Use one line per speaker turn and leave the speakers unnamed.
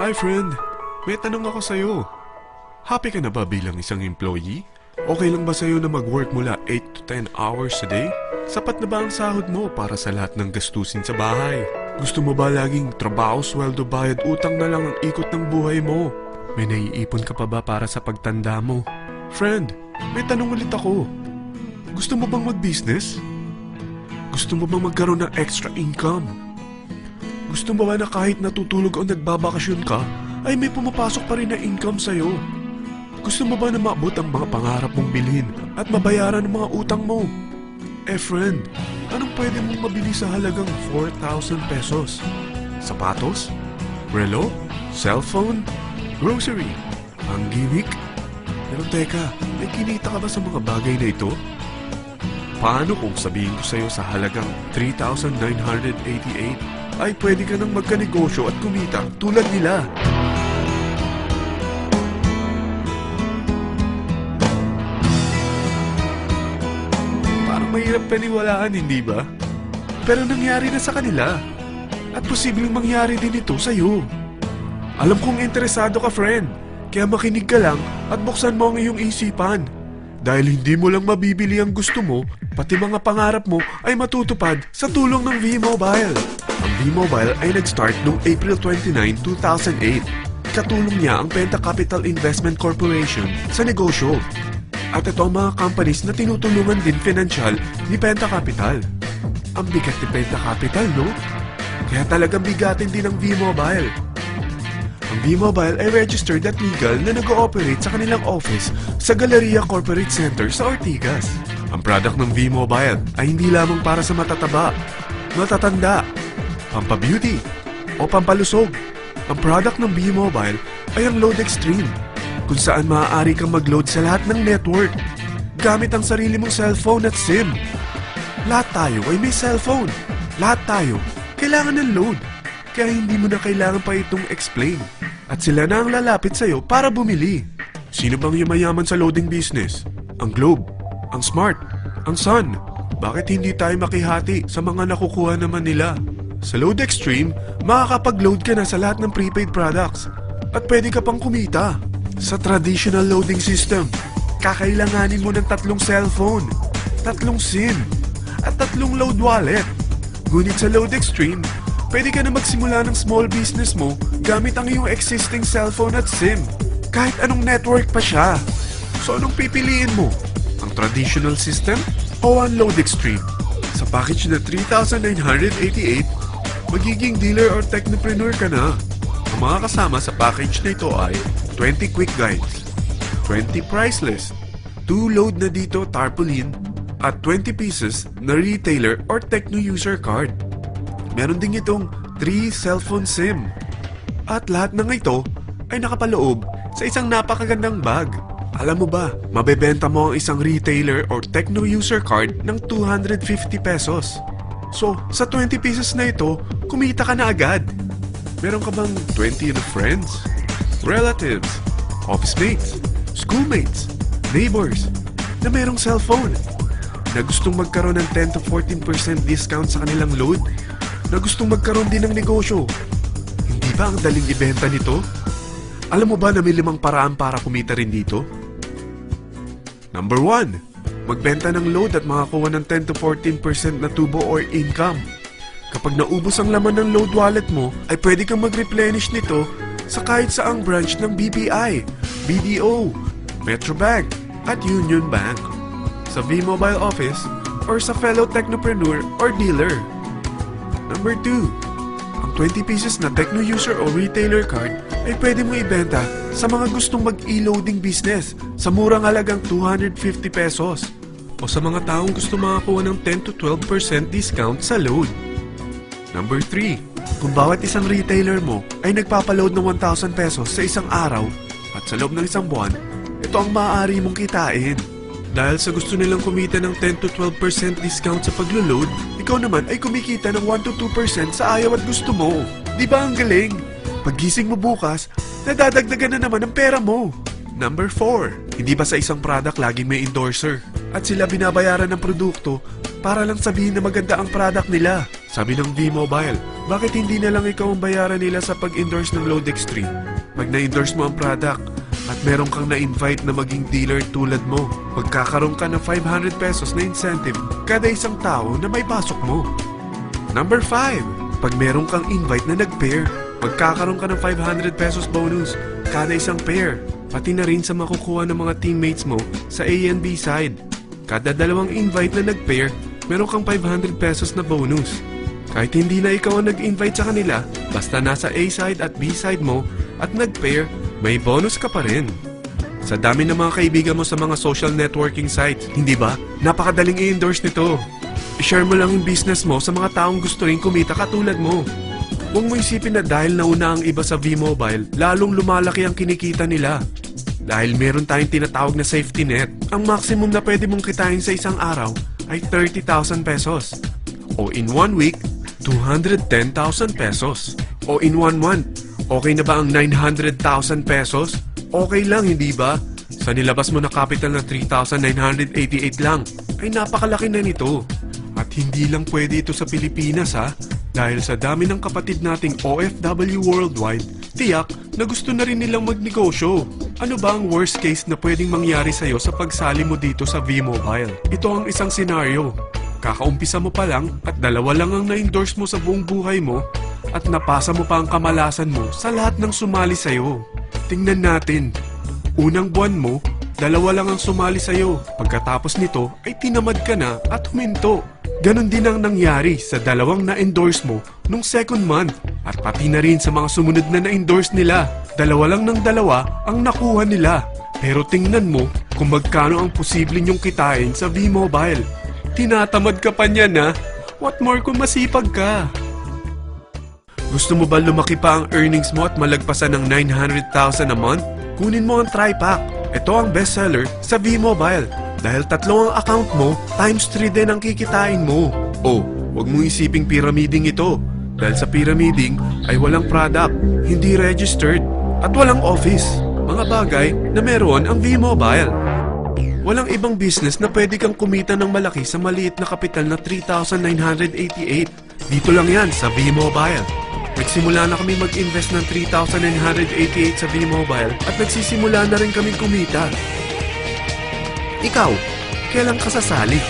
Hi friend, may tanong ako sa'yo. Happy ka na ba bilang isang employee? Okay lang ba sa'yo na mag-work mula 8 to 10 hours a day? Sapat na ba ang sahod mo para sa lahat ng gastusin sa bahay? Gusto mo ba laging trabaho, sweldo, bayad, utang na lang ang ikot ng buhay mo? May naiipon ka pa ba para sa pagtanda mo? Friend, may tanong ulit ako. Gusto mo bang mag-business? Gusto mo bang magkaroon ng extra income? Gusto mo ba na kahit natutulog o nagbabakasyon ka, ay may pumapasok pa rin na income sa'yo? Gusto mo ba na maabot ang mga pangarap mong bilhin at mabayaran ang mga utang mo? Eh friend, anong pwede mong mabili sa halagang 4,000 pesos? Sapatos? Relo? Cellphone? Grocery? Ang gimmick? Pero teka, may kinita ka ba sa mga bagay na ito? Paano kung sabihin ko sa'yo sa halagang 3,988 ay pwede ka nang magkanegosyo at kumita tulad nila? Parang mahirap paniwalaan, hindi ba? Pero nangyari na sa kanila. At posibleng mangyari din ito sa'yo. Alam kong interesado ka, friend. Kaya makinig ka lang at buksan mo ang iyong isipan. Dahil hindi mo lang mabibili ang gusto mo, pati mga pangarap mo ay matutupad sa tulong ng V-Mobile. Ang V-Mobile ay nag-start noong April 29, 2008. Katulong niya ang Penta Capital Investment Corporation sa negosyo. At ito ang mga companies na tinutulungan din financial ni Penta Capital. Ang bigat ni Penta Capital, no? Kaya talagang bigatin din ang V-Mobile. Ang V-Mobile ay registered at legal na nag-ooperate sa kanilang office sa Galleria Corporate Center sa Ortigas. Ang product ng V-Mobile ay hindi lamang para sa matataba, matatanda, pampabeauty, o pampalusog. Ang product ng V-Mobile ay ang Load Extreme, kung saan maaari kang mag-load sa lahat ng network gamit ang sarili mong cellphone at SIM. Lahat tayo ay may cellphone. Lahat tayo kailangan ng load. Kaya hindi mo na kailangan pa itong explain. At sila na ang lalapit sa'yo para bumili. Sino bang yumayaman sa loading business? Ang Globe, ang Smart, ang Sun. Bakit hindi tayo makihati sa mga nakukuha naman nila? Sa Load Extreme, makakapag-load ka na sa lahat ng prepaid products. At pwede ka pang kumita. Sa traditional loading system, kakailanganin mo ng 3 cellphone, 3 SIM, at 3 load wallet. Ngunit sa Load Extreme, pwede ka na magsimula ng small business mo gamit ang iyong existing cellphone at SIM. Kahit anong network pa siya. So anong pipiliin mo? Ang traditional system o ang Load Extreme? Sa package na 3,988, magiging dealer or technopreneur ka na. Ang mga kasama sa package na ito ay 20 quick guides, 20 price list, 2 load na dito tarpaulin, at 20 pieces na retailer or techno user card. Meron din itong 3 cellphone SIM. At lahat ng ito ay nakapaloob sa isang napakagandang bag. Alam mo ba, mabebenta mo ang isang retailer or techno user card ng 250 pesos. So, sa 20 pieces na ito, kumita ka na agad. Meron ka bang 20 na friends, relatives, office mates, schoolmates, neighbors na merong cellphone, na gustong magkaroon ng 10 to 14% discount sa kanilang load, na gustong magkaroon din ng negosyo? Hindi ba ang daling ibenta nito? Alam mo ba na may 5 paraan para kumita rin dito? Number 1, magbenta ng load at makakuha ng 10 to 14% na tubo or income. Kapag naubos ang laman ng load wallet mo, ay pwede kang mag-replenish nito sa kahit saang branch ng BPI, BDO, Metrobank, at Union Bank, sa V-Mobile office, or sa fellow technopreneur or dealer. Number 2, ang 20 pieces na techno user o retailer card ay pwede mo ibenta sa mga gustong mag-e-loading business sa murang halagang 250 pesos o sa mga taong gusto makakuha ng 10 to 12% discount sa load. Number 3, kung bawat isang retailer mo ay nagpapaload ng 1,000 pesos sa isang araw at sa loob ng isang buwan, ito ang maaari mong kitain. Dahil sa gusto nilang kumita ng 10 to 12% discount sa paglo-load, ikaw naman ay kumikita ng 1 to 2% sa ayaw at gusto mo. Di ba ang galing? Paggising mo bukas, nadadagdagan na naman ang pera mo. Number 4, hindi ba sa isang product laging may endorser? At sila binabayaran ng produkto para lang sabihin na maganda ang product nila. Sabi ng V-Mobile, Bakit hindi na lang ikaw ang bayaran nila sa pag-endorse ng Load Extreme? Pag na-endorse mo ang product at meron kang na-invite na maging dealer tulad mo, magkakaroon ka ng 500 pesos na incentive kada isang tao na may pasok mo. Number 5. Pag meron kang invite na nag-pair, magkakaroon ka ng 500 pesos bonus kada isang pair, pati na rin sa makukuha ng mga teammates mo sa A and B side. Kada dalawang invite na nag-pair, meron kang 500 pesos na bonus. Kahit hindi na ikaw ang nag-invite sa kanila, basta nasa A side at B side mo at nag-pair, may bonus ka pa rin. Sa dami ng mga kaibigan mo sa mga social networking sites, hindi ba? Napakadaling i-endorse nito. I-share mo lang yung business mo sa mga taong gusto rin kumita katulad mo. Huwag mo isipin na dahil nauna ang iba sa V-Mobile, lalong lumalaki ang kinikita nila. Dahil meron tayong tinatawag na safety net, ang maximum na pwede mong kitain sa isang araw ay 30,000 pesos. O in 1 week, 210,000 pesos. O in 1 month, okay na ba ang 900,000 pesos? Okay lang, hindi ba? Sa nilabas mo na capital na 3,988 lang, ay napakalaki na nito. At hindi lang pwede ito sa Pilipinas ha, dahil sa dami ng kapatid nating OFW worldwide, tiyak na gusto na rin nilang magnegosyo. Ano ba ang worst case na pwedeng mangyari sa'yo sa pagsali mo dito sa V-Mobile? Ito ang isang senaryo. Kakaumpisa mo pa lang at dalawa lang ang na-endorse mo sa buong buhay mo at napasa mo pa ang kamalasan mo sa lahat ng sumali sa'yo. Tingnan natin. Unang buwan mo, dalawa lang ang sumali sa'yo. Pagkatapos nito ay tinamad ka na at huminto. Ganon din ang nangyari sa dalawang na-endorse mo nung second month at pati na rin sa mga sumunod na na-endorse nila. Dalawa lang ng dalawa ang nakuha nila. Pero tingnan mo kung magkano ang posible nyong kitain sa V-Mobile. Tinatamad ka pa niyan ha? What more kung masipag ka? Gusto mo ba lumaki pa ang earnings mo at malagpasan ng 900,000 a month? Kunin mo ang TriPack. Ito ang bestseller sa V-Mobile. Dahil 3 ang account mo, times 3 din ang kikitain mo. Oh, huwag mong isiping pyramiding ito. Dahil sa pyramiding ay walang product, hindi registered, at walang office. Mga bagay na meron ang V-Mobile. Walang ibang business na pwede kang kumita ng malaki sa maliit na kapital na 3,988. Dito lang yan sa V-Mobile. Nagsimula na kami mag-invest ng 3,988 sa V-Mobile at nagsisimula na rin kami kumita. Ikaw, kailan ka sasali?